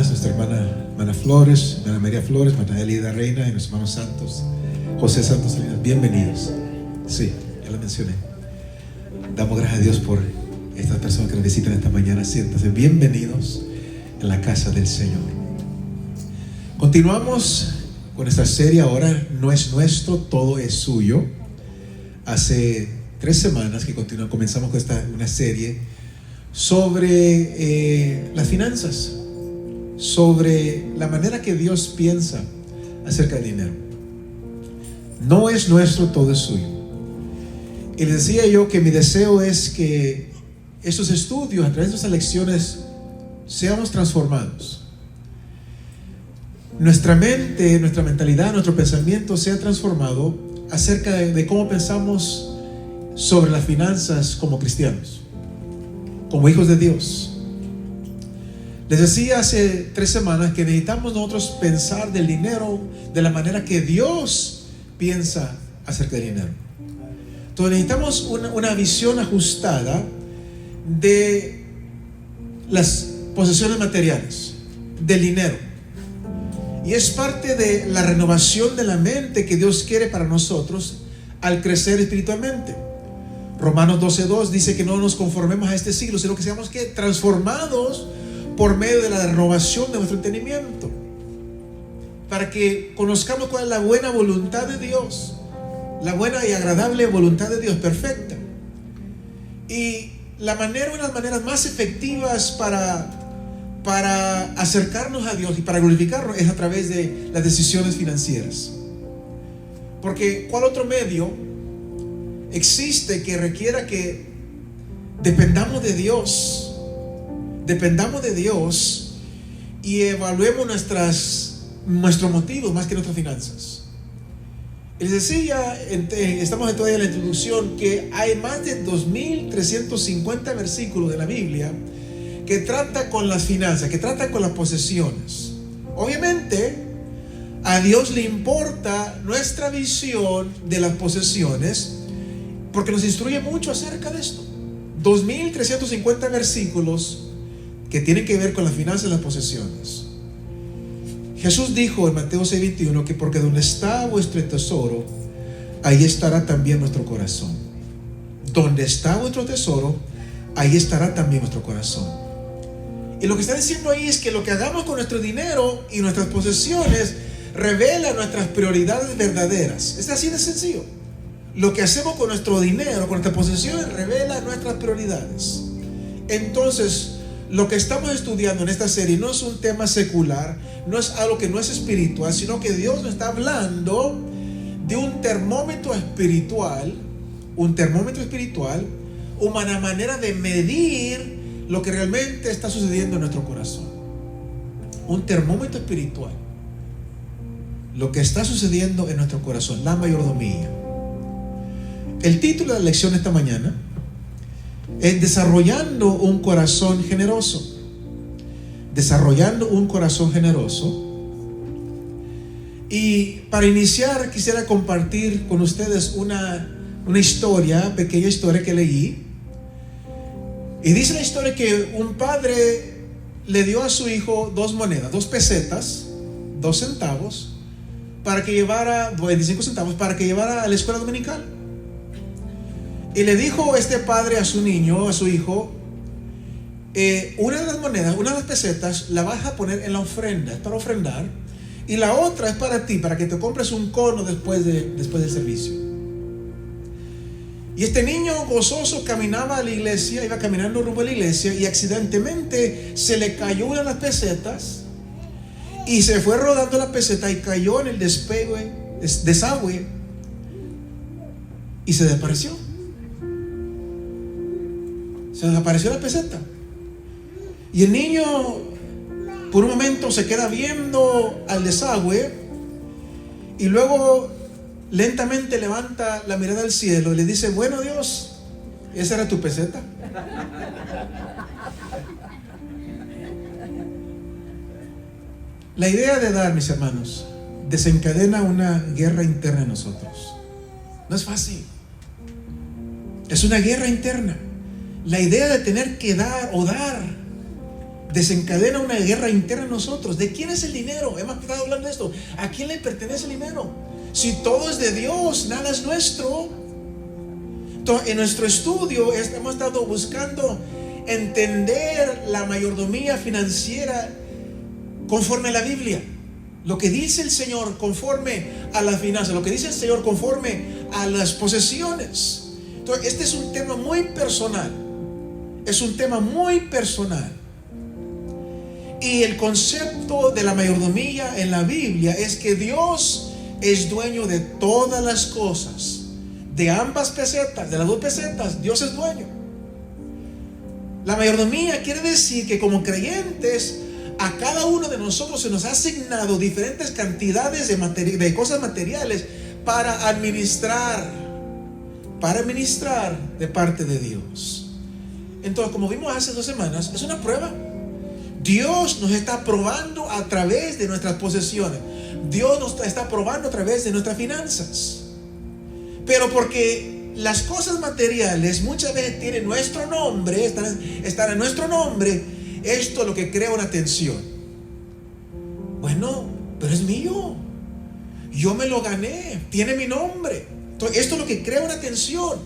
hermanas, nuestra hermana Flores, hermana María Flores, hermana Elida Reina y nuestros hermanos Santos, José Santos Salinas, bienvenidos. Sí, ya lo mencioné. Damos gracias a Dios por estas personas que nos visitan esta mañana. Siéntanse bienvenidos en la casa del Señor. Continuamos con esta serie. Ahora no es nuestro, todo es suyo. Hace 3 semanas que comenzamos con una serie sobre las finanzas, sobre la manera que Dios piensa acerca del dinero. No es nuestro, todo es suyo. Y les decía yo que mi deseo es que estos estudios, a través de estas lecciones, seamos transformados. Nuestra mente, nuestra mentalidad, nuestro pensamiento sea transformado acerca de cómo pensamos sobre las finanzas como cristianos, como hijos de Dios. Les decía hace 3 semanas que necesitamos nosotros pensar del dinero de la manera que Dios piensa acerca del dinero. Entonces necesitamos una visión ajustada de las posesiones materiales, del dinero. Y es parte de la renovación de la mente que Dios quiere para nosotros al crecer espiritualmente. Romanos 12:2 dice que no nos conformemos a este siglo, sino que seamos transformados por medio de la renovación de nuestro entendimiento, para que conozcamos cuál es la buena voluntad de Dios, la buena y agradable voluntad de Dios, perfecta. Y una de las maneras más efectivas para acercarnos a Dios y para glorificarlo es a través de las decisiones financieras. Porque ¿cuál otro medio existe que requiera que dependamos de Dios y evaluemos nuestros motivos más que nuestras finanzas? Les decía, estamos todavía en la introducción, que hay más de 2.350 versículos de la Biblia que trata con las finanzas, que trata con las posesiones. Obviamente a Dios le importa nuestra visión de las posesiones, porque nos instruye mucho acerca de esto. 2.350 versículos que tienen que ver con las finanzas y las posesiones. Jesús dijo en Mateo 6:21 que porque donde está vuestro tesoro, ahí estará también nuestro corazón. Donde está vuestro tesoro, ahí estará también nuestro corazón. Y lo que está diciendo ahí es que lo que hagamos con nuestro dinero y nuestras posesiones revela nuestras prioridades verdaderas. Es así de sencillo. Lo que hacemos con nuestro dinero, con nuestras posesiones, revela nuestras prioridades. Entonces, lo que estamos estudiando en esta serie no es un tema secular, no es algo que no es espiritual, sino que Dios nos está hablando de un termómetro espiritual, una manera de medir lo que realmente está sucediendo en nuestro corazón. Un termómetro espiritual, lo que está sucediendo en nuestro corazón, la mayordomía. El título de la lección esta mañana es Desarrollando un corazón generoso. Desarrollando un corazón generoso. Y para iniciar quisiera compartir con ustedes una pequeña historia que leí. Y dice la historia que un padre le dio a su hijo 2 monedas, 2 pesetas, 2 centavos, para que llevara, 25 centavos, para que llevara a la escuela dominical. Y le dijo este padre a su hijo, una de las monedas, una de las pesetas, la vas a poner en la ofrenda, es para ofrendar, y la otra es para ti, para que te compres un cono después del servicio. Y este niño gozoso caminaba a la iglesia, iba caminando rumbo a la iglesia, y accidentalmente se le cayó una de las pesetas, y se fue rodando la peseta y cayó en el desagüe, y se desapareció. Se desapareció la peseta. Y el niño por un momento se queda viendo al desagüe y luego lentamente levanta la mirada al cielo y le dice: bueno, Dios, ¿esa era tu peseta? La idea de dar, mis hermanos, desencadena una guerra interna en nosotros. No es fácil. Es una guerra interna. La idea de tener que dar desencadena una guerra interna en nosotros. ¿De quién es el dinero? Hemos estado hablando de esto. ¿A quién le pertenece el dinero? Si todo es de Dios, nada es nuestro. Entonces, en nuestro estudio hemos estado buscando entender la mayordomía financiera conforme a la Biblia. Lo que dice el Señor conforme a las finanzas, lo que dice el Señor conforme a las posesiones. Entonces, este es un tema muy personal. Es un tema muy personal. Y el concepto de la mayordomía en la Biblia es que Dios es dueño de todas las cosas. De ambas pesetas, de las dos pesetas, Dios es dueño. La mayordomía quiere decir que como creyentes, a cada uno de nosotros se nos ha asignado diferentes cantidades de cosas materiales para administrar de parte de Dios. Entonces, como vimos hace 2 semanas, es una prueba. Dios nos está probando a través de nuestras posesiones. Dios nos está probando a través de nuestras finanzas. Pero porque las cosas materiales muchas veces tienen nuestro nombre, están en nuestro nombre, esto es lo que crea una tensión. Bueno, pero es mío. Yo me lo gané, tiene mi nombre. Entonces, esto es lo que crea una tensión.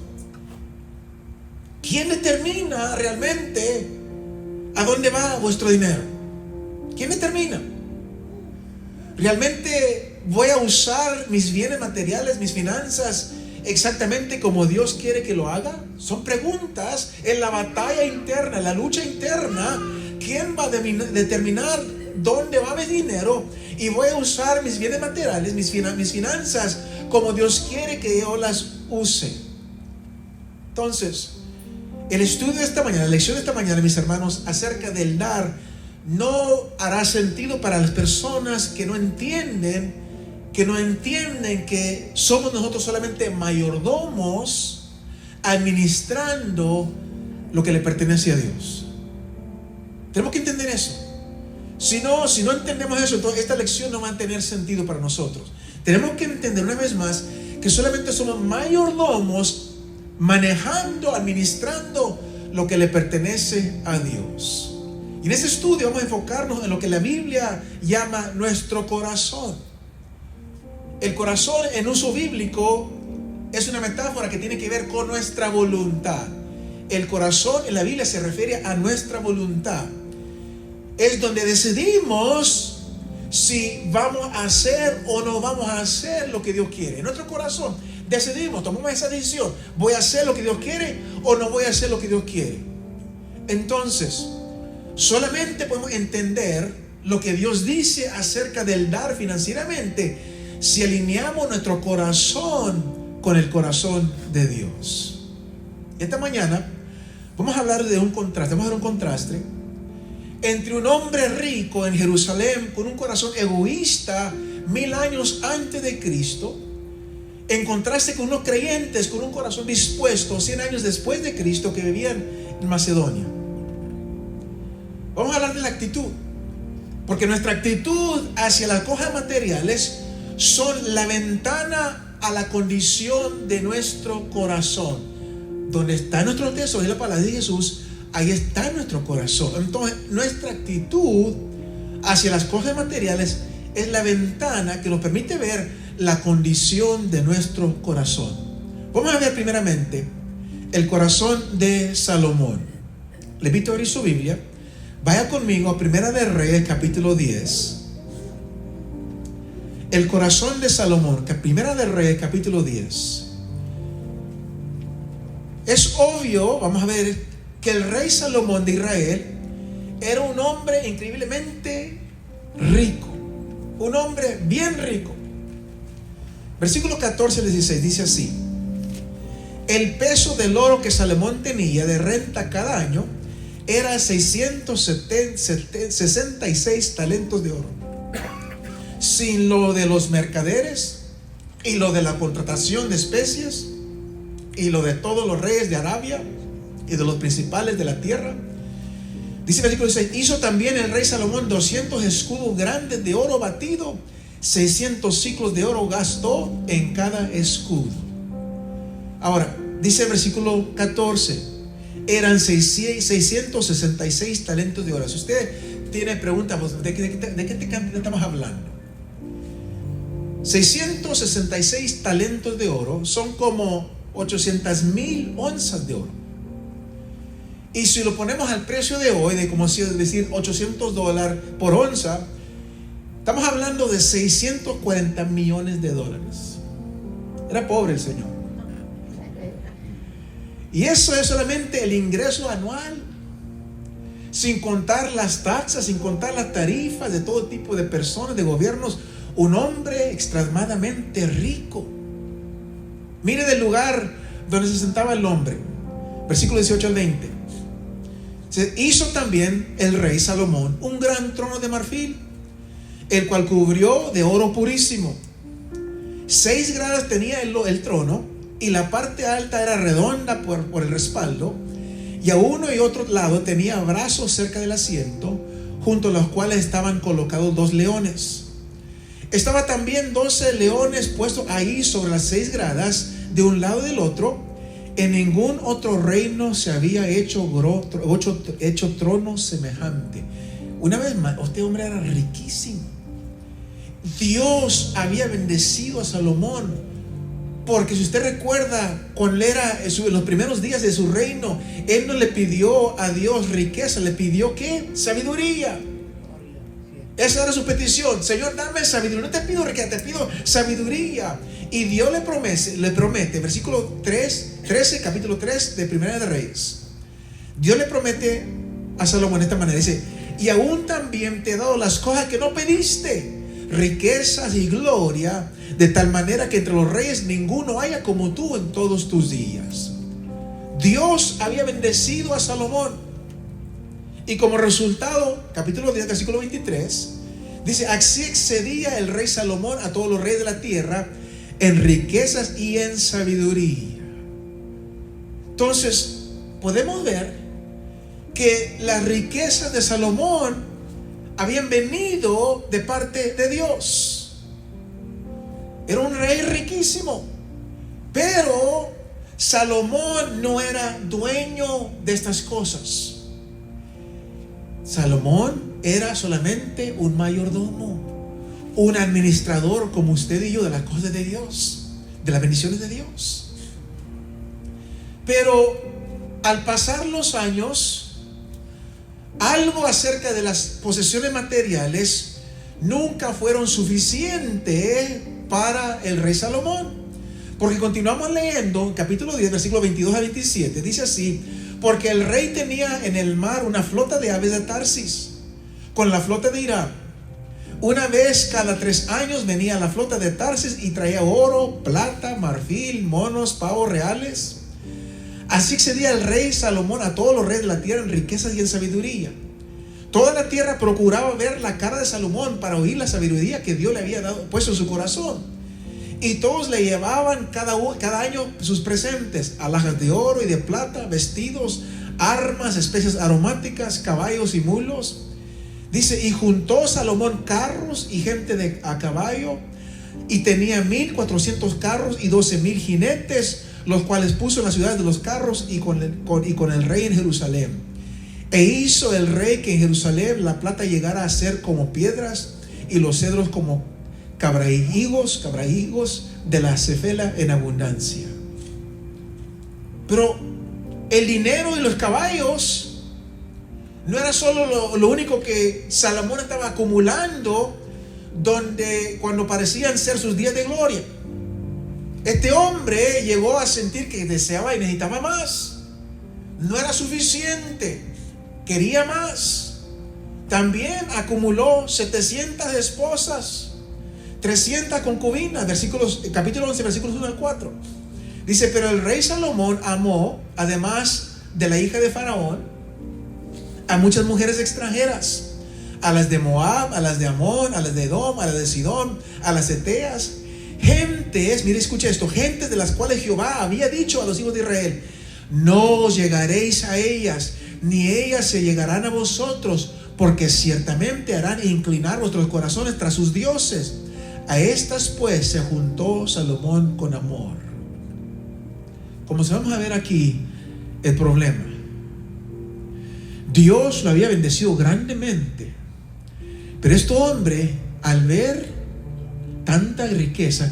¿Quién determina realmente a dónde va vuestro dinero? ¿Quién determina? ¿Realmente voy a usar mis bienes materiales, mis finanzas, exactamente como Dios quiere que lo haga? Son preguntas en la batalla interna, en la lucha interna. ¿Quién va a determinar dónde va mi dinero? Y voy a usar mis bienes materiales, mis finanzas, como Dios quiere que yo las use. Entonces, el estudio de esta mañana, la lección de esta mañana, mis hermanos, acerca del dar, no hará sentido para las personas que no entienden que somos nosotros solamente mayordomos administrando lo que le pertenece a Dios. Tenemos que entender eso. Si no entendemos eso, entonces esta lección no va a tener sentido para nosotros. Tenemos que entender una vez más que solamente somos mayordomos manejando, administrando lo que le pertenece a Dios. Y en este estudio vamos a enfocarnos en lo que la Biblia llama nuestro corazón. El corazón en uso bíblico es una metáfora que tiene que ver con nuestra voluntad. El corazón en la Biblia se refiere a nuestra voluntad. Es donde decidimos si vamos a hacer o no vamos a hacer lo que Dios quiere. En nuestro corazón decidimos, tomamos esa decisión. ¿Voy a hacer lo que Dios quiere o no voy a hacer lo que Dios quiere? Entonces, solamente podemos entender lo que Dios dice acerca del dar financieramente si alineamos nuestro corazón con el corazón de Dios. Esta mañana vamos a hablar de un contraste. Vamos a ver un contraste entre un hombre rico en Jerusalén con un corazón egoísta 1000 años antes de Cristo, en contraste con unos creyentes con un corazón dispuesto 100 años después de Cristo que vivían en Macedonia. Vamos a hablar de la actitud, porque nuestra actitud hacia las cosas materiales son la ventana a la condición de nuestro corazón. Donde está nuestro tesoro, es la palabra de Jesús, ahí está nuestro corazón. Entonces, nuestra actitud hacia las cosas materiales es la ventana que nos permite ver la condición de nuestro corazón. Vamos a ver primeramente el corazón de Salomón. Le invito a abrir su Biblia. Vaya conmigo a Primera de Reyes, capítulo 10. El corazón de Salomón, Primera de Reyes, capítulo 10. Es obvio, vamos a ver, que el rey Salomón de Israel era un hombre increíblemente rico. Un hombre bien rico. Versículo 14 al 16 dice así: el peso del oro que Salomón tenía de renta cada año era 666 talentos de oro, sin lo de los mercaderes y lo de la contratación de especies y lo de todos los reyes de Arabia y de los principales de la tierra. Dice el versículo 16: hizo también el rey Salomón 200 escudos grandes de oro batido, 600 ciclos de oro gastó en cada escudo. Ahora, dice el versículo 14: eran 666 talentos de oro. Si usted tiene preguntas, pues, ¿de qué cantidad estamos hablando? 666 talentos de oro son como 800,000 onzas de oro. Y si lo ponemos al precio de hoy, de como decir $800 por onza, estamos hablando de 640 millones de dólares. Era pobre el Señor. Y eso es solamente el ingreso anual, sin contar las taxas, sin contar las tarifas de todo tipo de personas, de gobiernos. Un hombre extremadamente rico. Mire del lugar donde se sentaba el hombre. Versículo 18 al 20. Se hizo también el rey Salomón un gran trono de marfil, el cual cubrió de oro purísimo. 6 gradas tenía el trono, y la parte alta era redonda por el respaldo, y a uno y otro lado tenía brazos cerca del asiento, junto a los cuales estaban colocados 2 leones. Estaba también 12 leones puestos ahí sobre las 6 gradas, de un lado y del otro. En ningún otro reino se había hecho trono semejante. Una vez más, este hombre era riquísimo. Dios había bendecido a Salomón, porque si usted recuerda, cuando era en los primeros días de su reino, él no le pidió a Dios riqueza, le pidió ¿qué? Sabiduría. Esa era su petición. Señor, dame sabiduría. No te pido riqueza, te pido sabiduría. Y Dios le promete, versículo 13, capítulo 3 de Primera de Reyes. Dios le promete a Salomón de esta manera. Dice: y aún también te he dado las cosas que no pediste, riquezas y gloria, de tal manera que entre los reyes ninguno haya como tú en todos tus días. Dios había bendecido a Salomón, y como resultado, capítulo 10, versículo 23, dice: así excedía el rey Salomón a todos los reyes de la tierra en riquezas y en sabiduría. Entonces podemos ver que las riquezas de Salomón habían venido de parte de Dios. Era un rey riquísimo, pero Salomón no era dueño de estas cosas. Salomón era solamente un mayordomo, un administrador como usted y yo de las cosas de Dios, de las bendiciones de Dios. Pero al pasar los años, algo acerca de las posesiones materiales nunca fueron suficientes para el rey Salomón. Porque continuamos leyendo, capítulo 10, versículos 22 a 27, dice así: porque el rey tenía en el mar una flota de aves de Tarsis, con la flota de Irán. Una vez cada 3 años venía la flota de Tarsis y traía oro, plata, marfil, monos, pavos reales. Así excedía el rey Salomón a todos los reyes de la tierra en riquezas y en sabiduría. Toda la tierra procuraba ver la cara de Salomón para oír la sabiduría que Dios le había puesto en su corazón. Y todos le llevaban cada año sus presentes: alhajas de oro y de plata, vestidos, armas, especias aromáticas, caballos y mulos. Dice: y juntó Salomón carros y gente a caballo, y tenía 1,400 carros y 12,000 jinetes, los cuales puso en las ciudades de los carros y con el rey en Jerusalén. E hizo el rey que en Jerusalén la plata llegara a ser como piedras, y los cedros como cabrahigos de la cefela en abundancia. Pero el dinero y los caballos no era solo lo único que Salomón estaba acumulando, cuando parecían ser sus días de gloria. Este hombre llegó a sentir que deseaba y necesitaba más. No era suficiente, quería más. También acumuló 700 esposas, 300 concubinas. Capítulo 11, versículos 1 al 4. Dice: pero el rey Salomón amó, además de la hija de Faraón, a muchas mujeres extranjeras, a las de Moab, a las de Amón, a las de Edom, a las de Sidón, a las eteas, gentes, mire, escucha esto, gentes de las cuales Jehová había dicho a los hijos de Israel: no os llegaréis a ellas, ni ellas se llegarán a vosotros, porque ciertamente harán inclinar vuestros corazones tras sus dioses. A estas pues se juntó Salomón con amor. Como se vamos a ver aquí, el problema Dios lo había bendecido grandemente. Pero este hombre, al ver tanta riqueza,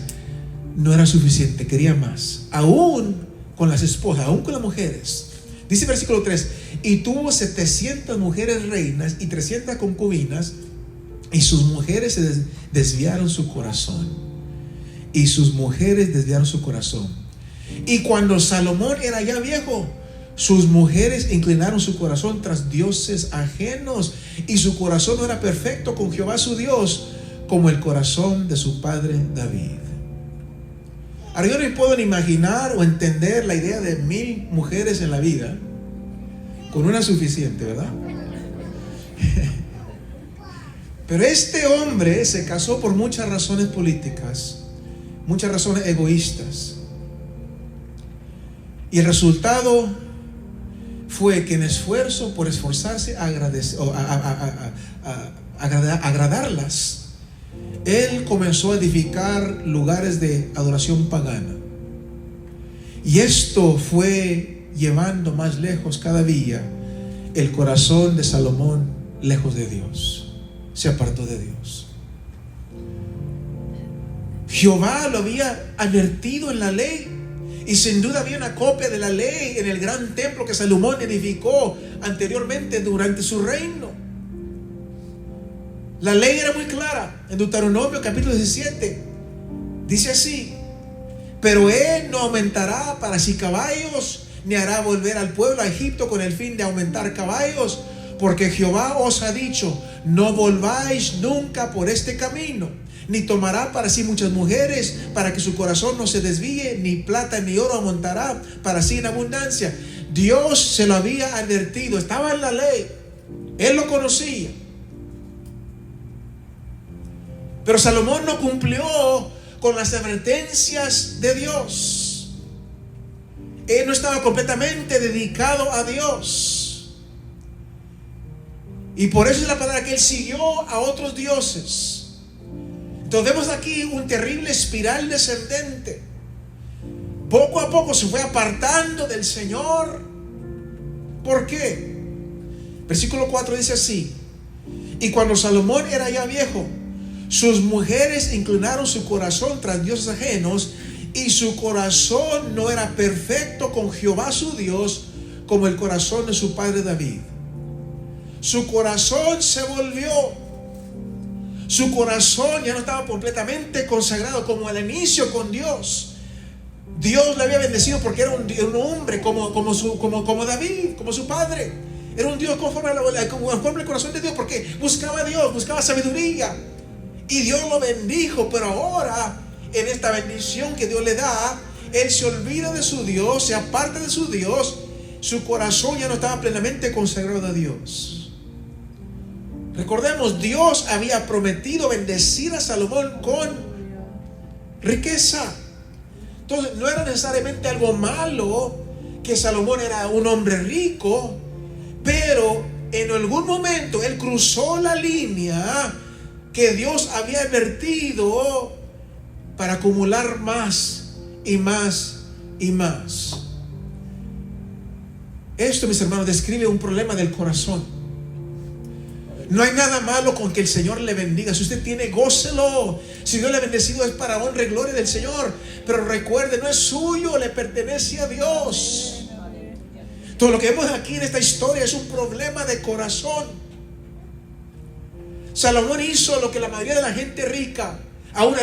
no era suficiente, quería más. Aún con las esposas, aún con las mujeres. Dice versículo 3: y tuvo 700 mujeres reinas y 300 concubinas, y sus mujeres se desviaron su corazón. Y sus mujeres desviaron su corazón. Y cuando Salomón era ya viejo, sus mujeres inclinaron su corazón tras dioses ajenos, y su corazón no era perfecto con Jehová su Dios, como el corazón de su padre David. Ahora, yo no puedo ni imaginar o entender la idea de 1000 mujeres en la vida. Con una suficiente, ¿verdad? Pero este hombre se casó por muchas razones políticas, muchas razones egoístas. Y el resultado fue que en esfuerzo por esforzarse a agradarlas, él comenzó a edificar lugares de adoración pagana. Y esto fue llevando más lejos cada día el corazón de Salomón, lejos de Dios. Se apartó de Dios. Jehová lo había advertido en la ley, y sin duda había una copia de la ley en el gran templo que Salomón edificó anteriormente durante su reino. La ley era muy clara. En Deuteronomio capítulo 17 dice así: pero él no aumentará para sí caballos, ni hará volver al pueblo a Egipto con el fin de aumentar caballos, porque Jehová os ha dicho: no volváis nunca por este camino, ni tomará para sí muchas mujeres, para que su corazón no se desvíe, ni plata ni oro aumentará para sí en abundancia. Dios se lo había advertido, estaba en la ley, él lo conocía. Pero Salomón no cumplió con las advertencias de Dios. Él no estaba completamente dedicado a Dios. Y por eso es la palabra que él siguió a otros dioses. Entonces vemos aquí un terrible espiral descendente. Poco a poco se fue apartando del Señor. ¿Por qué? Versículo 4 dice así: y cuando Salomón era ya viejo, sus mujeres inclinaron su corazón tras dioses ajenos, y su corazón no era perfecto con Jehová su Dios, como el corazón de su padre David. Su corazón se volvió. Su corazón ya no estaba completamente consagrado como al inicio con Dios. Dios le había bendecido porque era un hombre como David, como su padre. Era un Dios conforme al corazón de Dios, porque buscaba a Dios, buscaba sabiduría. Y Dios lo bendijo. Pero ahora, en esta bendición que Dios le da, él se olvida de su Dios, se aparta de su Dios. Su corazón ya no estaba plenamente consagrado a Dios. Recordemos, Dios había prometido bendecir a Salomón con riqueza. Entonces no era necesariamente algo malo que Salomón era un hombre rico, pero en algún momento él cruzó la línea que Dios había advertido para acumular más y más y más. Esto, mis hermanos, describe un problema del corazón. No hay nada malo con que el Señor le bendiga. Si usted tiene, gócelo. Si Dios le ha bendecido, es para honra y gloria del Señor. Pero recuerde, no es suyo, le pertenece a Dios. Todo lo que vemos aquí en esta historia es un problema de corazón. Salomón hizo lo que la mayoría de la gente rica, aún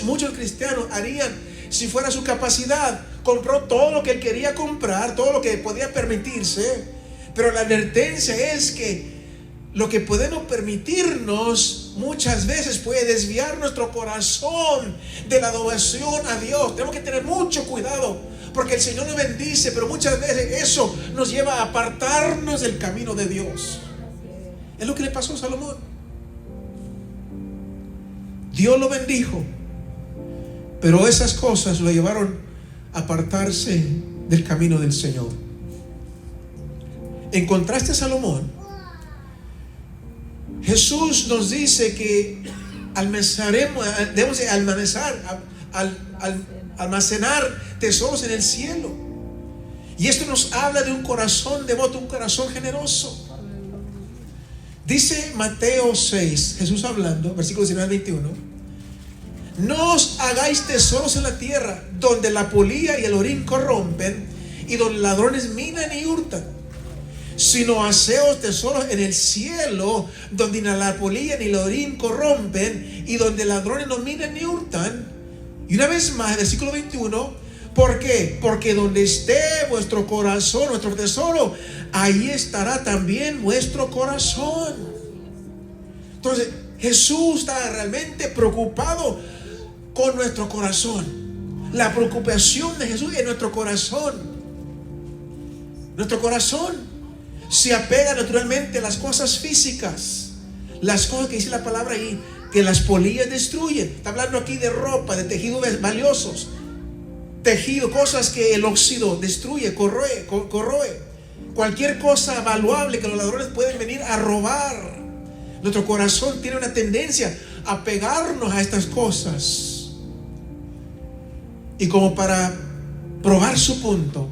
muchos cristianos, harían si fuera su capacidad. Compró todo lo que él quería comprar, todo lo que podía permitirse. Pero la advertencia es que lo que podemos permitirnos muchas veces puede desviar nuestro corazón de la adoración a Dios. Tenemos que tener mucho cuidado, porque el Señor nos bendice, pero muchas veces eso nos lleva a apartarnos del camino de Dios. Es lo que le pasó a Salomón. Dios lo bendijo, pero esas cosas lo llevaron a apartarse del camino del Señor. En contraste a Salomón, Jesús nos dice que debemos de almacenar tesoros en el cielo. Y esto nos habla de un corazón devoto, un corazón generoso. Dice Mateo 6, Jesús hablando, versículos 19 al 21: no os hagáis tesoros en la tierra, donde la polilla y el orín corrompen, y donde ladrones minan y hurtan, sino haceos tesoros en el cielo, donde ni la polilla ni el orín corrompen, y donde ladrones no minan ni hurtan. Y una vez más, versículo 21, ¿por qué? Porque donde esté vuestro corazón, vuestro tesoro, ahí estará también vuestro corazón. Entonces, Jesús está realmente preocupado con nuestro corazón. La preocupación de Jesús en nuestro corazón. Nuestro corazón se apega naturalmente a las cosas físicas, las cosas que dice la palabra ahí, que las polillas destruyen. Está hablando aquí de ropa, de tejidos valiosos, tejido, cosas que el óxido destruye, corroe. Cualquier cosa valuable que los ladrones pueden venir a robar. Nuestro corazón tiene una tendencia a pegarnos a estas cosas. Y como para probar su punto,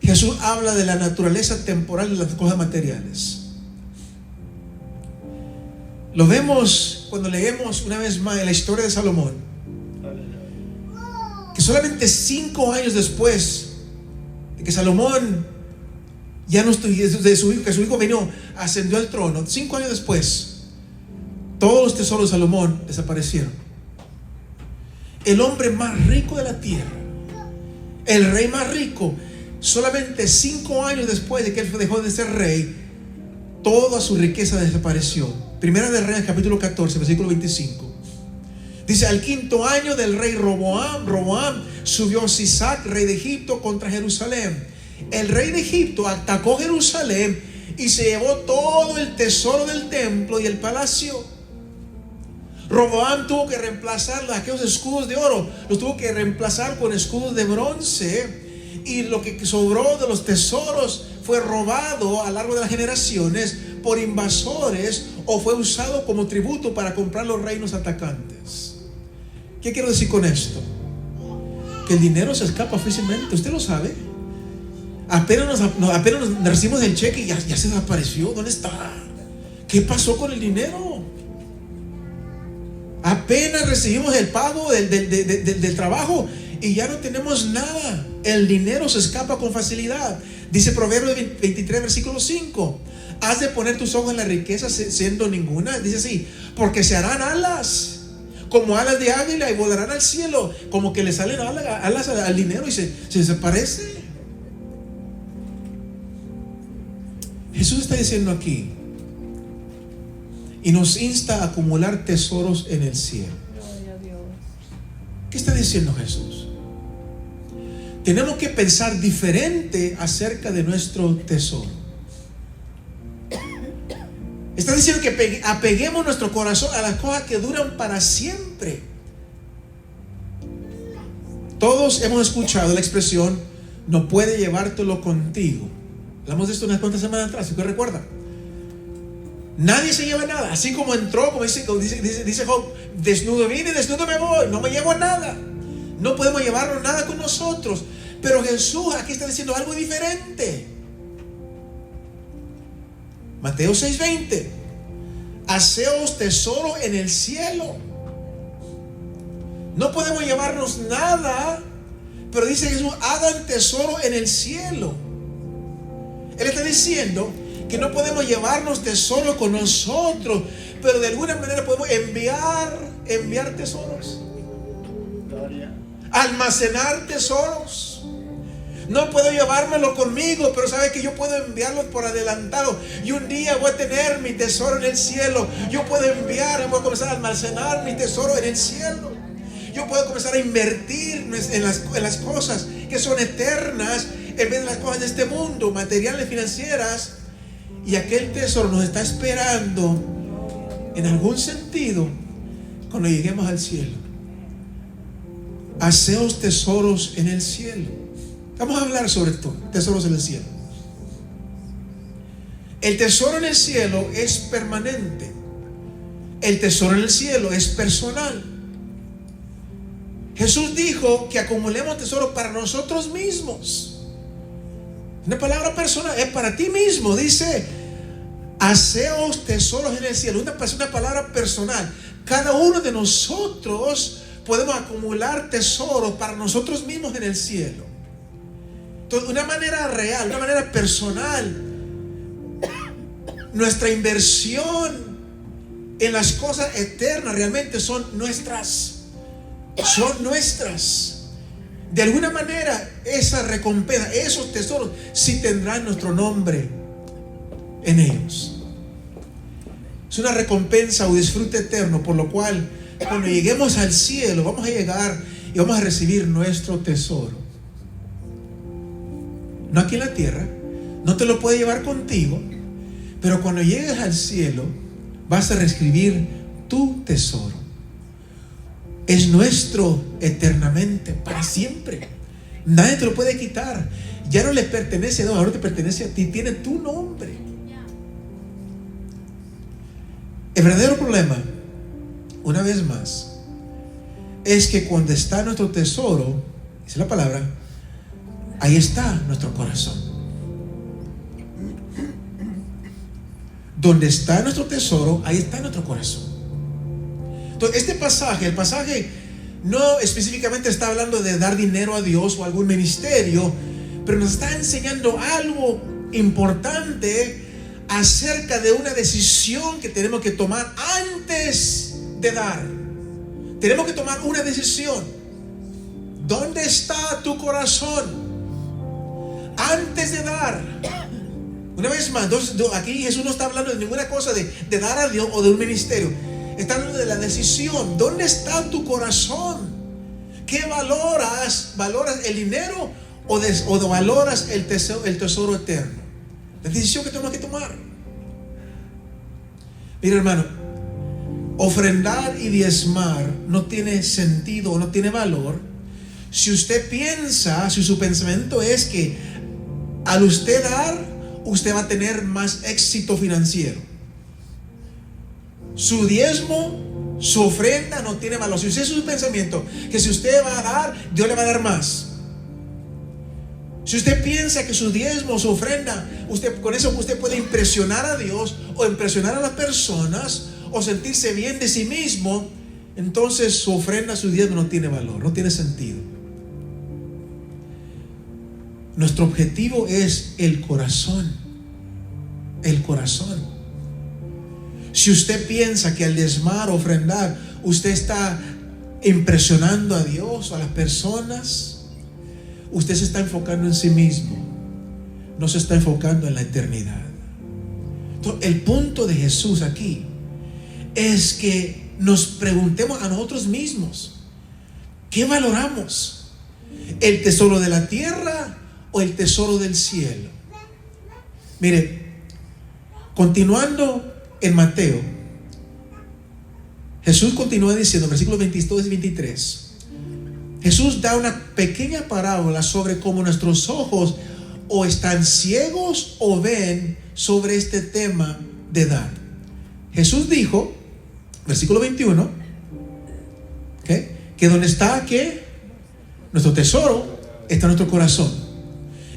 Jesús habla de la naturaleza temporal de las cosas materiales. Lo vemos cuando leemos una vez más en la historia de Salomón, que solamente 5 años después de que Salomón ya no estuvo, de su hijo, que su hijo ascendió al trono, 5 años después, todos los tesoros de Salomón desaparecieron. El hombre más rico de la tierra, el rey más rico, solamente 5 años después de que él dejó de ser rey, toda su riqueza desapareció. Primera de Reyes, capítulo 14, versículo 25. Dice: al 5.º año del rey Roboam subió Sisac, rey de Egipto, contra Jerusalén. El rey de Egipto atacó Jerusalén y se llevó todo el tesoro del templo y el palacio. Roboam tuvo que reemplazar aquellos escudos de oro, los tuvo que reemplazar con escudos de bronce, y lo que sobró de los tesoros fue robado a lo largo de las generaciones por invasores, o fue usado como tributo para comprar los reinos atacantes. ¿Qué quiero decir con esto? Que el dinero se escapa fácilmente. ¿Usted lo sabe? Apenas recibimos el cheque y ya se desapareció. ¿Dónde está? ¿Qué pasó con el dinero? Apenas recibimos el pago del trabajo y ya no tenemos nada. El dinero se escapa con facilidad. Dice Proverbios 23, versículo 5: has de poner tus ojos en la riqueza, siendo ninguna. Dice así: porque se harán alas, como alas de águila, y volarán al cielo. Como que le salen alas al dinero y se desaparece. Jesús está diciendo aquí, y nos insta a acumular tesoros en el cielo. ¿Qué está diciendo Jesús? Tenemos que pensar diferente acerca de nuestro tesoro. Está diciendo que apeguemos nuestro corazón a las cosas que duran para siempre. Todos hemos escuchado la expresión: no puede llevártelo contigo. Hablamos de esto unas cuantas semanas atrás, ¿sí que recuerdan? Nadie se lleva nada. Así como entró, como dice Job, desnudo vine, desnudo me voy, no me llevo nada. No podemos llevarnos nada con nosotros. Pero Jesús aquí está diciendo algo diferente. Mateo 6:20: haceos tesoro en el cielo. No podemos llevarnos nada, pero dice Jesús: hagan tesoro en el cielo. Él está diciendo que no podemos llevarnos tesoro con nosotros, pero de alguna manera podemos enviar tesoros, almacenar tesoros. No puedo llevármelo conmigo, pero sabe que yo puedo enviarlo por adelantado, y un día voy a tener mi tesoro en el cielo. Yo puedo voy a comenzar a almacenar mi tesoro en el cielo. Yo puedo comenzar a invertir en las cosas que son eternas, en vez de las cosas de este mundo, materiales, financieras. Y aquel tesoro nos está esperando en algún sentido cuando lleguemos al cielo. Haceos tesoros en el cielo. Vamos a hablar sobre esto, tesoros en el cielo. El tesoro en el cielo es permanente. El tesoro en el cielo es personal. Jesús dijo que acumulemos tesoros para nosotros mismos. Una palabra personal, es para ti mismo. Dice: Haceos tesoros en el cielo. Una palabra personal. Cada uno de nosotros podemos acumular tesoros para nosotros mismos en el cielo. Entonces, de una manera real, de una manera personal, nuestra inversión en las cosas eternas realmente son nuestras. Son nuestras. De alguna manera, esa recompensa, esos tesoros, sí tendrán nuestro nombre en ellos. Es una recompensa o disfrute eterno, por lo cual cuando lleguemos al cielo vamos a llegar y vamos a recibir nuestro tesoro. No aquí en la tierra, no te lo puedes llevar contigo, pero cuando llegues al cielo vas a recibir tu tesoro. Es nuestro eternamente, para siempre. Nadie te lo puede quitar. Ya no le pertenece a Dios, ahora te pertenece a ti. Tiene tu nombre. El verdadero problema, una vez más, es que cuando está nuestro tesoro, dice la palabra, ahí está nuestro corazón. Donde está nuestro tesoro, ahí está nuestro corazón. Entonces, este pasaje, el pasaje no específicamente está hablando de dar dinero a Dios o algún ministerio, pero nos está enseñando algo importante acerca de una decisión que tenemos que tomar antes de dar. Tenemos que tomar una decisión. ¿Dónde está tu corazón? Antes de dar. Una vez más, aquí Jesús no está hablando de ninguna cosa de dar a Dios o de un ministerio. Está hablando de la decisión. ¿Dónde está tu corazón? ¿Qué valoras? ¿Valoras el dinero o valoras el tesoro eterno? La decisión que tenemos que tomar. Mira, hermano, ofrendar y diezmar no tiene sentido o no tiene valor si usted piensa, si su pensamiento es que al usted dar, usted va a tener más éxito financiero. Su diezmo, su ofrenda no tiene valor. Si usted es su pensamiento que si usted va a dar, Dios le va a dar más. Si usted piensa que su diezmo, su ofrenda, con eso usted puede impresionar a Dios o impresionar a las personas o sentirse bien de sí mismo, entonces su ofrenda, su diezmo no tiene valor, no tiene sentido. Nuestro objetivo es el corazón. El corazón. Si usted piensa que al diezmar o ofrendar usted está impresionando a Dios o a las personas, usted se está enfocando en sí mismo, no se está enfocando en la eternidad. Entonces, el punto de Jesús aquí es que nos preguntemos a nosotros mismos, ¿qué valoramos? ¿El tesoro de la tierra o el tesoro del cielo? Mire, continuando en Mateo, Jesús continúa diciendo, versículos 22 y 23. Jesús da una pequeña parábola sobre cómo nuestros ojos o están ciegos o ven sobre este tema de dar. Jesús dijo, versículo 21, que donde está nuestro tesoro, está nuestro corazón.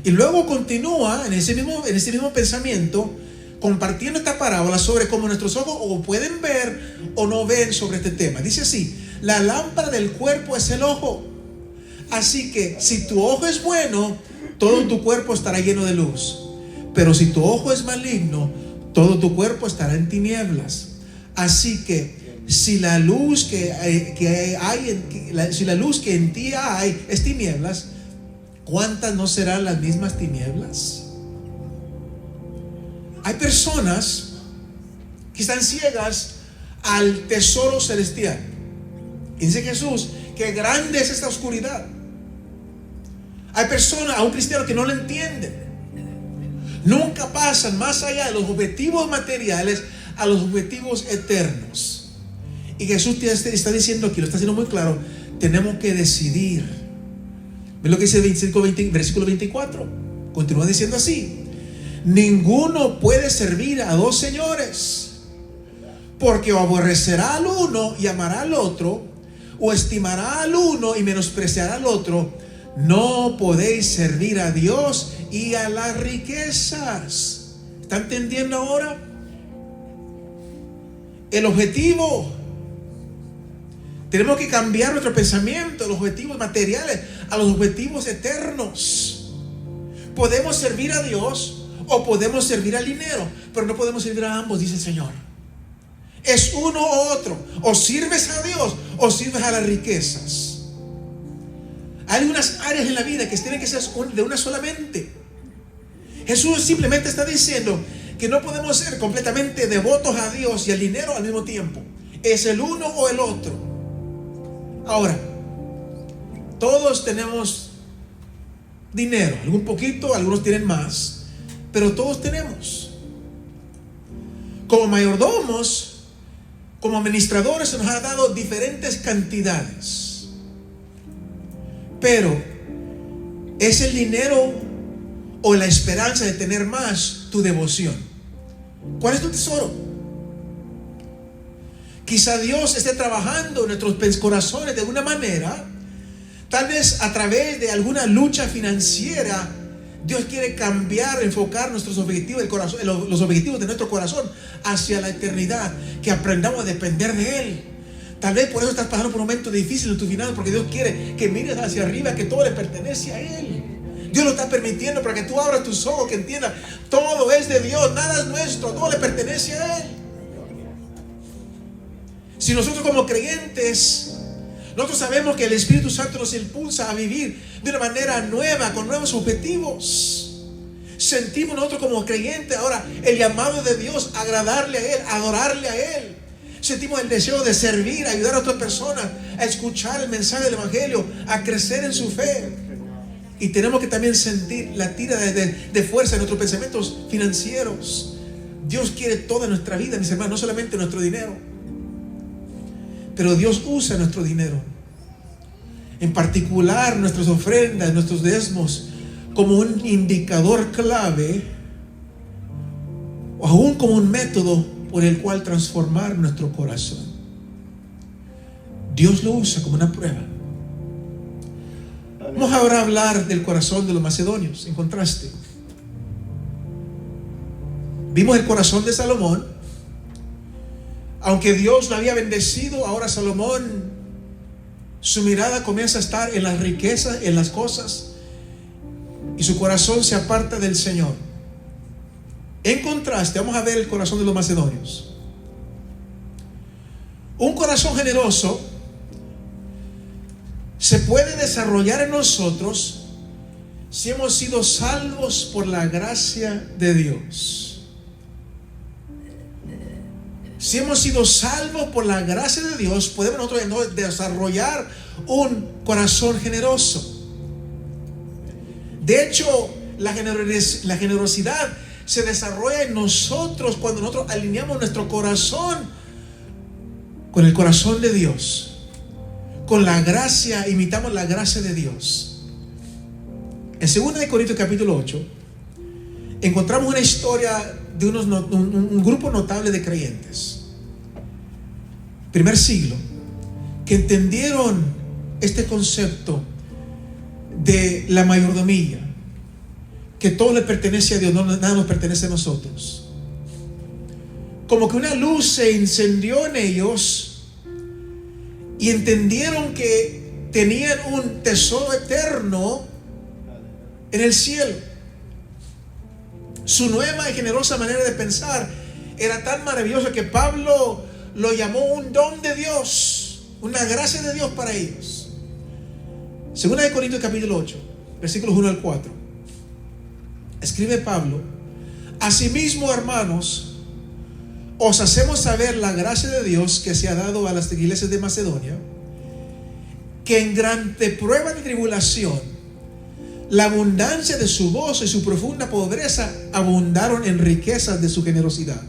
Y luego continúa en ese mismo pensamiento, compartiendo esta parábola sobre cómo nuestros ojos o pueden ver o no ven sobre este tema. Dice así: la lámpara del cuerpo es el ojo. Así que si tu ojo es bueno, todo tu cuerpo estará lleno de luz. Pero si tu ojo es maligno, todo tu cuerpo estará en tinieblas. Así que si la luz que en ti hay es tinieblas, ¿cuántas no serán las mismas tinieblas? Hay personas que están ciegas al tesoro celestial. Y dice Jesús que grande es esta oscuridad. Hay personas, a un cristiano, que no lo entienden. Nunca pasan más allá de los objetivos materiales a los objetivos eternos. Y Jesús te está diciendo aquí, lo está haciendo muy claro, tenemos que decidir. ¿Ves lo que dice el versículo 24? Continúa diciendo así: ninguno puede servir a dos señores, porque o aborrecerá al uno y amará al otro, o estimará al uno y menospreciará al otro. No podéis servir a Dios y a las riquezas. ¿Está entendiendo ahora? el objetivo. Tenemos que cambiar nuestro pensamiento de los objetivos materiales a los objetivos eternos. Podemos servir a Dios o podemos servir al dinero, pero no podemos servir a ambos, dice el Señor. Es uno u otro. O sirves a Dios o sirves a las riquezas. Hay algunas áreas en la vida que tienen que ser de una solamente. Jesús simplemente está diciendo que no podemos ser completamente devotos a Dios y al dinero al mismo tiempo. Es el uno o el otro. Ahora, todos tenemos dinero, algún poquito, algunos tienen más, pero todos tenemos. Como mayordomos, como administradores, se nos ha dado diferentes cantidades. Pero ¿es el dinero o la esperanza de tener más tu devoción? ¿Cuál es tu tesoro? Quizá Dios esté trabajando en nuestros corazones de alguna manera. Tal vez a través de alguna lucha financiera, Dios quiere cambiar, enfocar nuestros objetivos del corazón, los objetivos de nuestro corazón hacia la eternidad, que aprendamos a depender de Él. Tal vez por eso estás pasando por un momento difícil en tu finanzas, porque Dios quiere que mires hacia arriba, que todo le pertenece a Él. Dios lo está permitiendo para que tú abras tus ojos, que entiendas, todo es de Dios, nada es nuestro, todo le pertenece a Él. Si nosotros como creyentes, nosotros sabemos que el Espíritu Santo nos impulsa a vivir de una manera nueva, con nuevos objetivos. Sentimos nosotros como creyentes ahora el llamado de Dios a agradarle a Él, a adorarle a Él. Sentimos el deseo de servir, ayudar a otras personas, a escuchar el mensaje del Evangelio, a crecer en su fe. Y tenemos que también sentir la tira de fuerza en nuestros pensamientos financieros. Dios quiere toda nuestra vida, mis hermanos, no solamente nuestro dinero. Pero Dios usa nuestro dinero, en particular nuestras ofrendas, nuestros diezmos, como un indicador clave o aún como un método por el cual transformar nuestro corazón. Dios lo usa como una prueba. Vamos ahora a hablar del corazón de los macedonios. En contraste, vimos el corazón de Salomón. Aunque Dios lo había bendecido, ahora Salomón, su mirada comienza a estar en las riquezas, en las cosas, y su corazón se aparta del Señor. En contraste, vamos a ver el corazón de los macedonios. Un corazón generoso se puede desarrollar en nosotros si hemos sido salvos por la gracia de Dios. Si hemos sido salvos por la gracia de Dios, podemos nosotros desarrollar un corazón generoso. De hecho, la generosidad se desarrolla en nosotros cuando nosotros alineamos nuestro corazón con el corazón de Dios. Con la gracia, imitamos la gracia de Dios. En 2 Corintios capítulo 8, encontramos una historia de un grupo notable de creyentes, primer siglo, que entendieron este concepto de la mayordomía, que todo le pertenece a Dios, nada nos pertenece a nosotros. Como que una luz se incendió en ellos y entendieron que tenían un tesoro eterno en el cielo. Su nueva y generosa manera de pensar era tan maravillosa que Pablo lo llamó un don de Dios, una gracia de Dios para ellos. 2 Corintios capítulo 8, versículos 1 al 4. Escribe Pablo: asimismo, hermanos, os hacemos saber la gracia de Dios que se ha dado a las iglesias de Macedonia, que en grande prueba de tribulación, la abundancia de su gozo y su profunda pobreza abundaron en riquezas de su generosidad.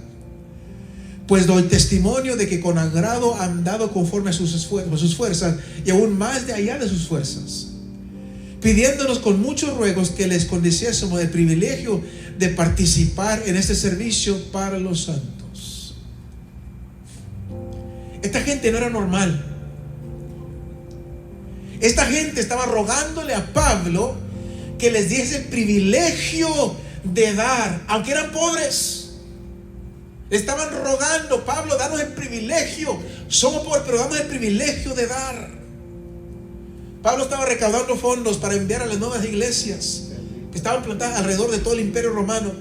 Pues doy testimonio de que con agrado han dado conforme a sus fuerzas, y aún más de allá de sus fuerzas, pidiéndonos con muchos ruegos que les concediésemos el privilegio de participar en este servicio para los santos. Esta gente no era normal. Esta gente estaba rogándole a Pablo que les diese el privilegio de dar, aunque eran pobres. Le estaban rogando: Pablo, danos el privilegio. Somos pobres, pero damos el privilegio de dar. Pablo estaba recaudando fondos para enviar a las nuevas iglesias que estaban plantadas alrededor de todo el imperio romano,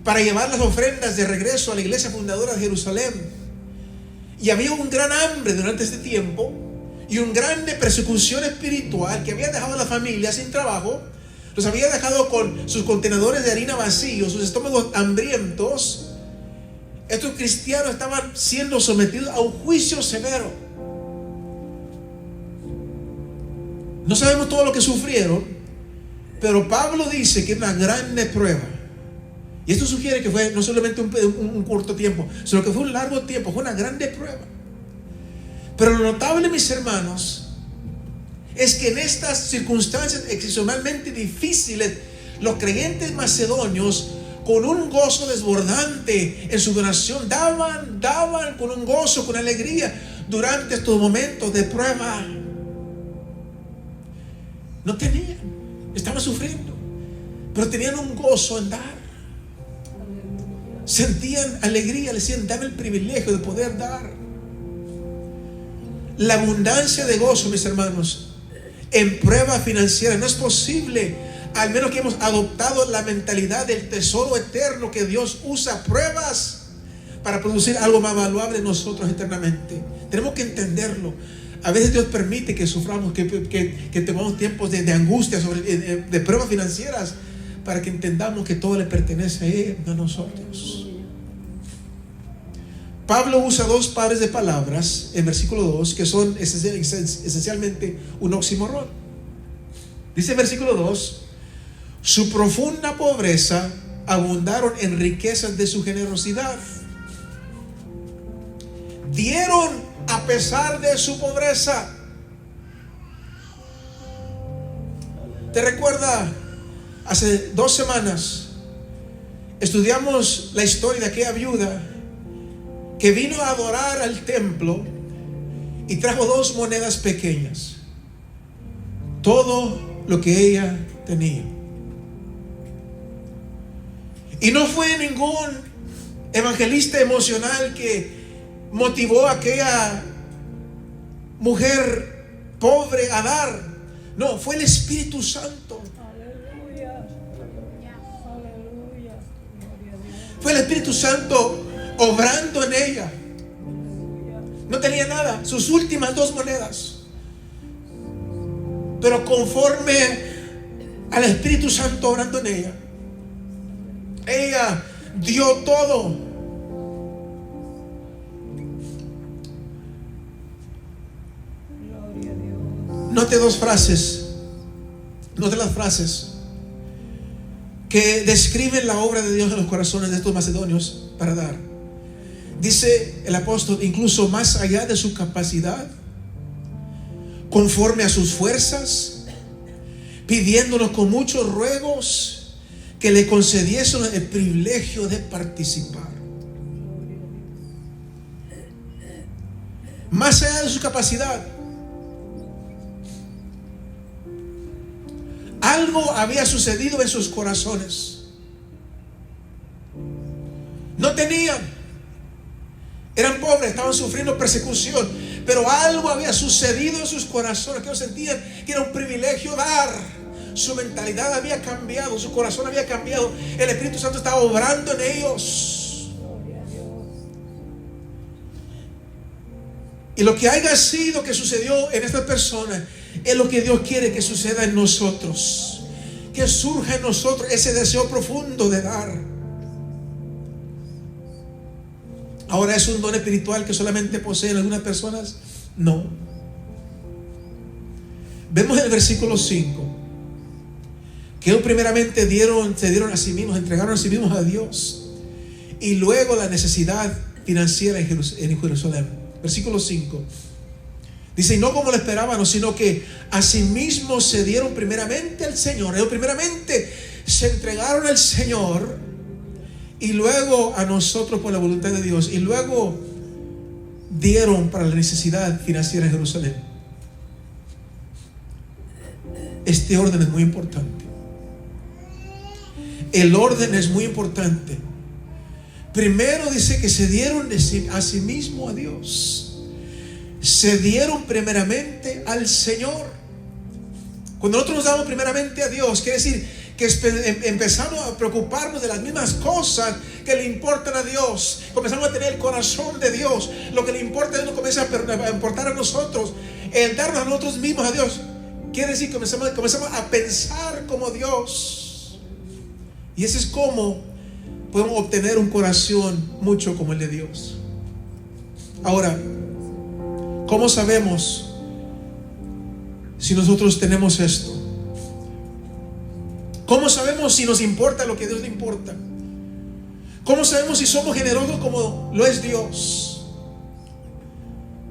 para llevar las ofrendas de regreso a la iglesia fundadora de Jerusalén. Y había un gran hambre durante este tiempo y una grande persecución espiritual que había dejado a la familia sin trabajo, los había dejado con sus contenedores de harina vacíos, sus estómagos hambrientos. Estos cristianos estaban siendo sometidos a un juicio severo. No sabemos todo lo que sufrieron, pero Pablo dice que es una grande prueba. Y esto sugiere que fue no solamente un corto tiempo, sino que fue un largo tiempo, fue una grande prueba. Pero lo notable, mis hermanos, es que en estas circunstancias excepcionalmente difíciles, los creyentes macedonios, con un gozo desbordante en su donación, daban con un gozo, con alegría durante estos momentos de prueba. No tenían, estaban sufriendo, pero tenían un gozo en dar. Sentían alegría, le decían: dame el privilegio de poder dar. La abundancia de gozo, mis hermanos, en prueba financiera no es posible, al menos que hemos adoptado la mentalidad del tesoro eterno, que Dios usa pruebas para producir algo más valuable en nosotros eternamente. Tenemos que entenderlo. A veces Dios permite que suframos, que tengamos tiempos de angustia, de pruebas financieras, para que entendamos que todo le pertenece a Él, no a nosotros. Pablo usa dos pares de palabras en versículo 2 que son esencialmente un oxímoron. Dice en versículo 2: su profunda pobreza abundaron en riquezas de su generosidad. Dieron a pesar de su pobreza. ¿Te recuerda? Hace 2 semanas estudiamos la historia de aquella viuda que vino a adorar al templo y trajo 2 monedas pequeñas, todo lo que ella tenía. Y no fue ningún evangelista emocional que motivó a aquella mujer pobre a dar. No, fue el Espíritu Santo. Fue el Espíritu Santo obrando en ella. No tenía nada, sus últimas 2 monedas, pero conforme al Espíritu Santo obrando en ella, ella dio todo. Note 2 frases, note las frases que describen la obra de Dios en los corazones de estos macedonios para dar. Dice el apóstol: incluso más allá de su capacidad, conforme a sus fuerzas, pidiéndonos con muchos ruegos que le concediesen el privilegio de participar. Más allá de su capacidad, algo había sucedido en sus corazones. No tenían, eran pobres, estaban sufriendo persecución, pero algo había sucedido en sus corazones, que ellos sentían que era un privilegio dar. Su mentalidad había cambiado, su corazón había cambiado. El Espíritu Santo estaba obrando en ellos. Y lo que haya sido que sucedió en esta persona es lo que Dios quiere que suceda en nosotros, que surja en nosotros ese deseo profundo de dar. Ahora, ¿es un don espiritual que solamente poseen algunas personas? No. Vemos en el versículo 5 que ellos primeramente se dieron a sí mismos, entregaron a sí mismos a Dios, y luego la necesidad financiera en Jerusalén. Versículo 5 dice: y no como lo esperaban, sino que a sí mismos se dieron primeramente al Señor. Ellos primeramente se entregaron al Señor, y luego a nosotros por la voluntad de Dios, y luego dieron para la necesidad financiera en Jerusalén. Este orden es muy importante. El orden es muy importante, Primero dice que se dieron a sí mismo a Dios. Se dieron primeramente al Señor. Cuando nosotros nos damos primeramente a Dios, quiere decir que empezamos a preocuparnos de las mismas cosas que le importan a Dios. Comenzamos a tener el corazón de Dios. Lo que le importa a Dios nos comienza a importar a nosotros. El darnos a nosotros mismos a Dios quiere decir que comenzamos a pensar como Dios. Y ese es como podemos obtener un corazón mucho como el de Dios. Ahora, ¿cómo sabemos si nosotros tenemos esto? ¿Cómo sabemos si nos importa lo que a Dios le importa? ¿Cómo sabemos si somos generosos como lo es Dios?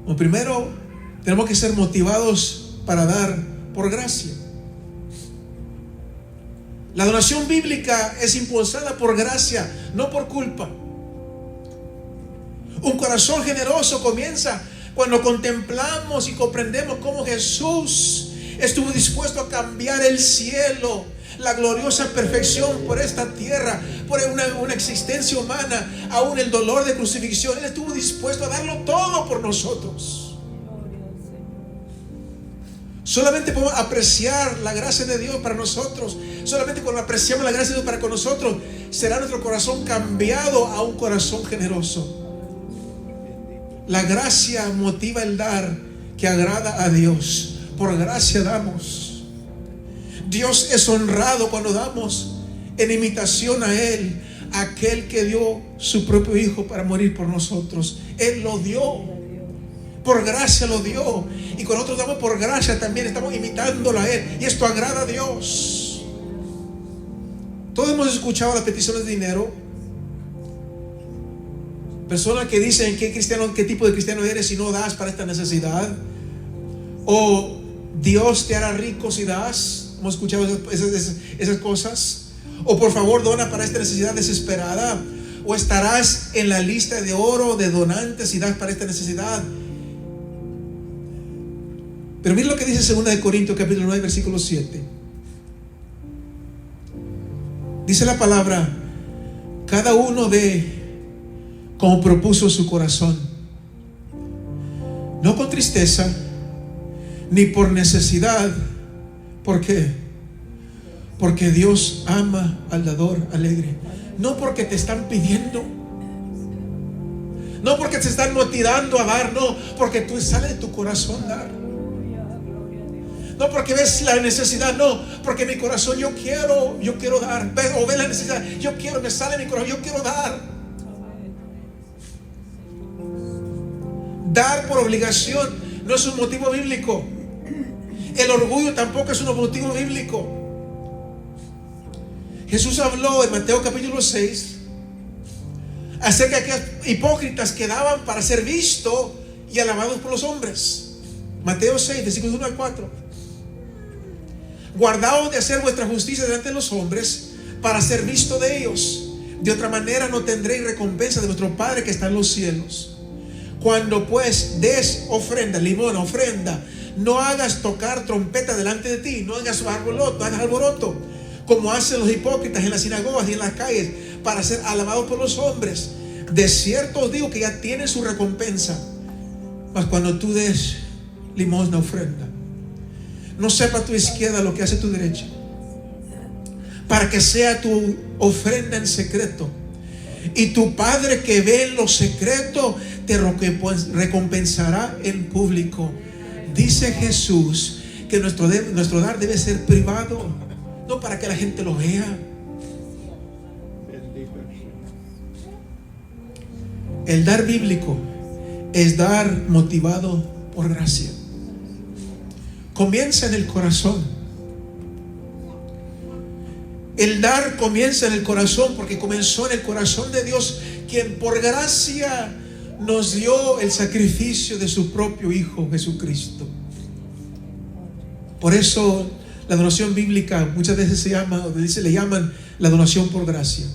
Bueno, primero, tenemos que ser motivados para dar por gracia. La donación bíblica es impulsada por gracia, no por culpa. Un corazón generoso comienza cuando contemplamos y comprendemos cómo Jesús estuvo dispuesto a cambiar el cielo, la gloriosa perfección por esta tierra, por una existencia humana, aún el dolor de crucifixión. Él estuvo dispuesto a darlo todo por nosotros. Solamente podemos apreciar la gracia de Dios para nosotros. Solamente cuando apreciamos la gracia de Dios para con nosotros, será nuestro corazón cambiado a un corazón generoso. La gracia motiva el dar que agrada a Dios. Por gracia damos. Dios es honrado cuando damos en imitación a Él, aquel que dio su propio Hijo para morir por nosotros. Él lo dio. Por gracia lo dio. Y cuando nosotros damos por gracia también estamos imitándolo a Él. Y esto agrada a Dios. Todos hemos escuchado las peticiones de dinero. Personas que dicen qué tipo de cristiano eres si no das para esta necesidad. O Dios te hará rico si das. Hemos escuchado esas cosas. O por favor dona para esta necesidad desesperada. O estarás en la lista de oro de donantes si das para esta necesidad. Pero mira lo que dice 2 de Corintios capítulo 9 versículo 7. Dice la palabra: cada uno dé como propuso su corazón, no con tristeza ni por necesidad. ¿Por qué? Porque Dios ama al dador alegre. No porque te están pidiendo, no porque te están motivando a dar, no, porque tú sale de tu corazón dar. No porque ves la necesidad, no, porque mi corazón yo quiero dar. O ves la necesidad, me sale mi corazón, yo quiero dar. Dar por obligación no es un motivo bíblico. El orgullo tampoco es un motivo bíblico. Jesús habló en Mateo capítulo 6 acerca de aquellos hipócritas que daban para ser vistos y alabados por los hombres. Mateo 6, versículos 1 al 4. Guardaos de hacer vuestra justicia delante de los hombres para ser visto de ellos. De otra manera no tendréis recompensa de vuestro Padre que está en los cielos. Cuando pues des ofrenda, limosna, ofrenda, no hagas tocar trompeta delante de ti, no hagas alboroto, como hacen los hipócritas en las sinagogas y en las calles, para ser alabados por los hombres. De cierto os digo que ya tienen su recompensa. Mas cuando tú des limosna, ofrenda, no sepa tu izquierda lo que hace tu derecha, para que sea tu ofrenda en secreto, y tu Padre que ve en lo secreto te recompensará en público. Dice Jesús que nuestro dar debe ser privado, no para que la gente lo vea. El dar bíblico es dar motivado por gracia. Comienza en el corazón. El dar comienza en el corazón porque comenzó en el corazón de Dios, quien por gracia nos dio el sacrificio de su propio Hijo Jesucristo. Por eso la donación bíblica muchas veces le llaman la donación por gracia.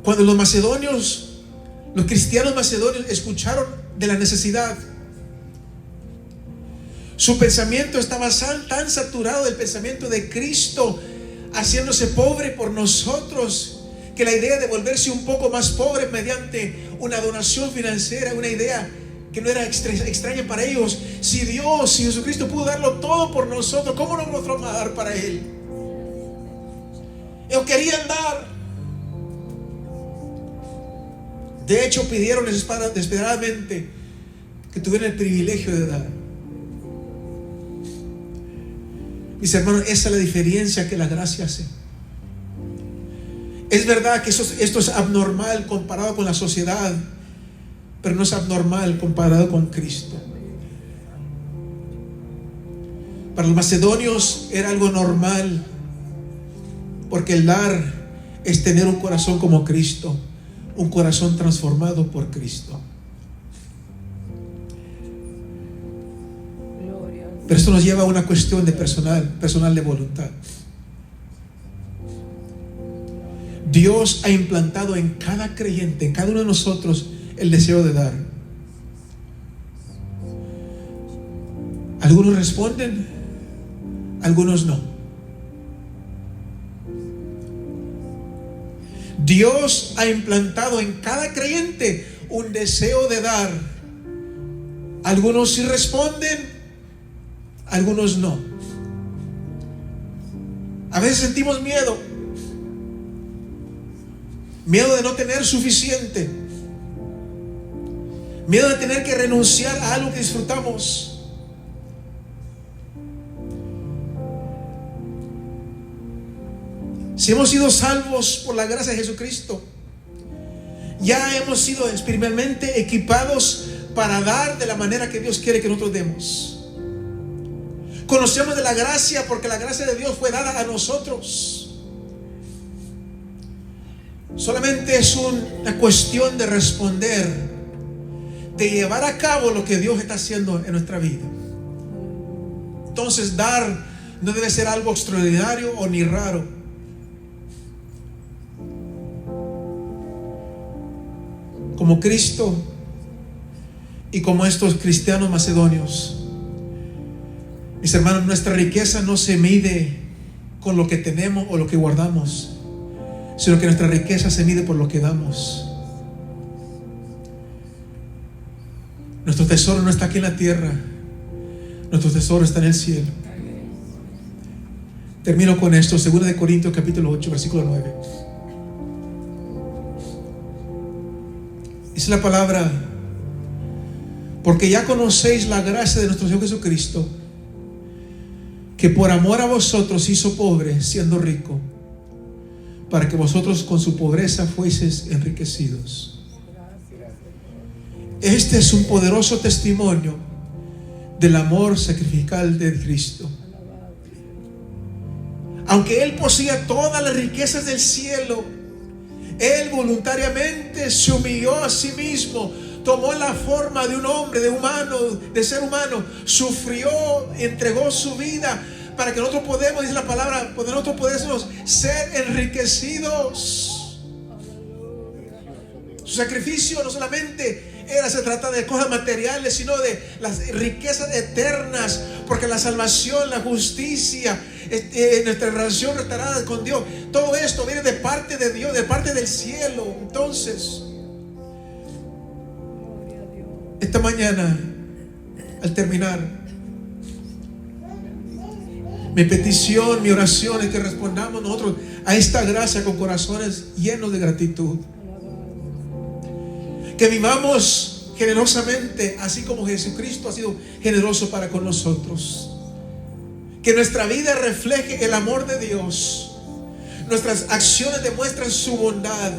Cuando los cristianos macedonios escucharon de la necesidad, su pensamiento estaba tan saturado del pensamiento de Cristo haciéndose pobre por nosotros, que la idea de volverse un poco más pobre mediante una donación financiera, una idea que no era extraña para ellos. Si Dios, si Jesucristo pudo darlo todo por nosotros, ¿cómo no nos vamos a dar para Él? Ellos querían dar. De hecho, pidieron desesperadamente que tuvieran el privilegio de dar. Mis hermanos, esa es la diferencia que la gracia hace. Es verdad que esto es abnormal comparado con la sociedad, pero no es abnormal comparado con Cristo. Para los macedonios era algo normal, porque el dar es tener un corazón como Cristo, un corazón transformado por Cristo. Pero esto nos lleva a una cuestión de personal de voluntad. Dios ha implantado en cada creyente, en cada uno de nosotros, el deseo de dar. Algunos responden, algunos no. Dios ha implantado en cada creyente un deseo de dar. Algunos sí responden, algunos no. A veces sentimos miedo de no tener suficiente, miedo de tener que renunciar a algo que disfrutamos. Si hemos sido salvos por la gracia de Jesucristo, ya hemos sido espiritualmente equipados para dar de la manera que Dios quiere que nosotros demos. Conocemos de la gracia porque la gracia de Dios fue dada a nosotros. Solamente es una cuestión de responder, de llevar a cabo lo que Dios está haciendo en nuestra vida. Entonces, dar no debe ser algo extraordinario o ni raro. Como Cristo y como estos cristianos macedonios, mis hermanos, nuestra riqueza no se mide con lo que tenemos o lo que guardamos, sino que nuestra riqueza se mide por lo que damos. Nuestro tesoro no está aquí en la tierra, nuestro tesoro está en el cielo. Termino con esto, 2 Corintios capítulo 8, versículo 9. Dice la palabra: porque ya conocéis la gracia de nuestro Señor Jesucristo, que por amor a vosotros hizo pobre, siendo rico, para que vosotros con su pobreza fueseis enriquecidos. Este es un poderoso testimonio del amor sacrificial de Cristo. Aunque Él poseía todas las riquezas del cielo, Él voluntariamente se humilló a sí mismo, tomó la forma de un hombre, de ser humano, sufrió, entregó su vida para que nosotros podemos, dice la palabra, nosotros podemos ser enriquecidos. Su sacrificio no solamente se trata de cosas materiales, sino de las riquezas eternas, porque la salvación, la justicia, nuestra relación restaurada con Dios, todo esto viene de parte de Dios, de parte del cielo. Entonces, esta mañana, al terminar, mi petición, mi oración es que respondamos nosotros a esta gracia con corazones llenos de gratitud. Que vivamos generosamente, así como Jesucristo ha sido generoso para con nosotros. Que nuestra vida refleje el amor de Dios. Nuestras acciones demuestran su bondad.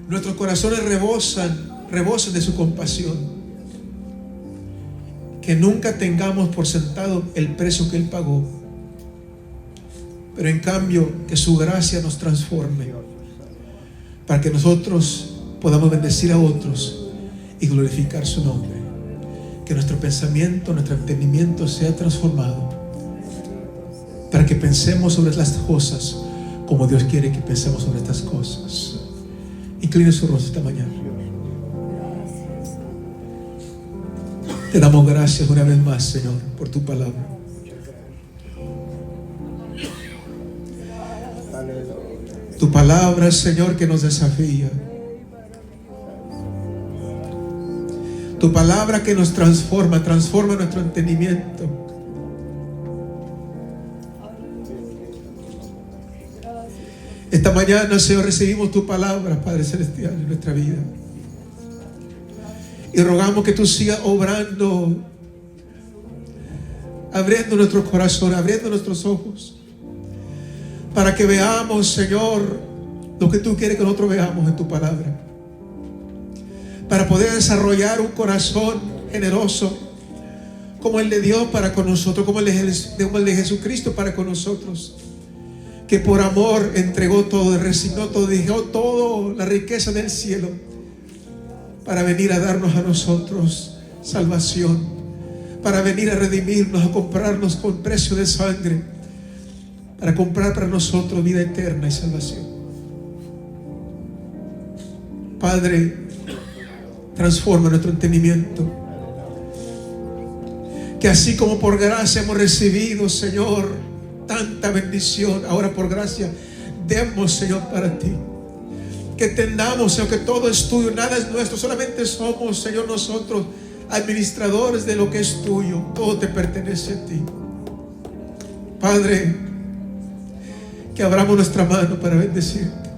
Nuestros corazones rebosan de su compasión. Que nunca tengamos por sentado el precio que Él pagó, pero en cambio que su gracia nos transforme para que nosotros podamos bendecir a otros y glorificar su nombre. Que nuestro pensamiento, nuestro entendimiento sea transformado para que pensemos sobre las cosas como Dios quiere que pensemos sobre estas cosas. Incline su rostro esta mañana. Te damos gracias una vez más, Señor, por tu palabra. Tu palabra, Señor, que nos desafía. Tu palabra que nos transforma, transforma nuestro entendimiento. Esta mañana, Señor, recibimos tu palabra, Padre Celestial, en nuestra vida. Y rogamos que tú sigas obrando, abriendo nuestro corazón, abriendo nuestros ojos, para que veamos, Señor, lo que tú quieres que nosotros veamos en tu palabra. Para poder desarrollar un corazón generoso como el de Dios para con nosotros, como el de Jesucristo para con nosotros, que por amor entregó todo, resignó todo, dejó toda la riqueza del cielo para venir a darnos a nosotros salvación, para venir a redimirnos, a comprarnos con precio de sangre, para comprar para nosotros vida eterna y salvación. Padre, transforma nuestro entendimiento, que así como por gracia hemos recibido, Señor, tanta bendición, ahora por gracia demos, Señor, para ti. Que entendamos, Señor, que todo es tuyo, nada es nuestro, solamente somos, Señor, nosotros administradores de lo que es tuyo. Todo te pertenece a ti. Padre, que abramos nuestra mano para bendecirte,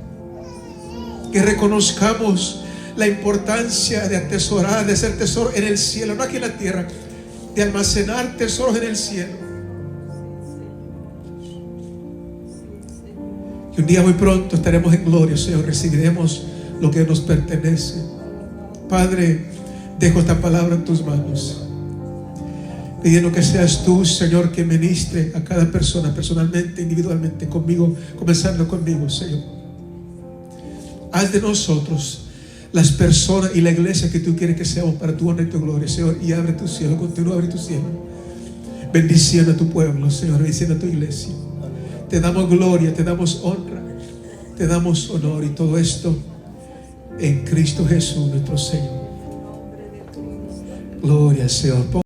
que reconozcamos la importancia de atesorar, de hacer tesoro en el cielo, no aquí en la tierra, de almacenar tesoros en el cielo. Y un día muy pronto estaremos en gloria, Señor, recibiremos lo que nos pertenece. Padre, dejo esta palabra en tus manos, pidiendo que seas tú, Señor, que ministre a cada persona personalmente, individualmente, conmigo, comenzando conmigo, Señor. Haz de nosotros las personas y la iglesia que tú quieres que seamos para tu honra y tu gloria, Señor. Y abre tu cielo, continúa a abrir tu cielo, bendiciendo a tu pueblo, Señor, bendiciendo a tu iglesia. Te damos gloria, te damos honra, te damos honor, y todo esto en Cristo Jesús nuestro Señor. Gloria al Señor.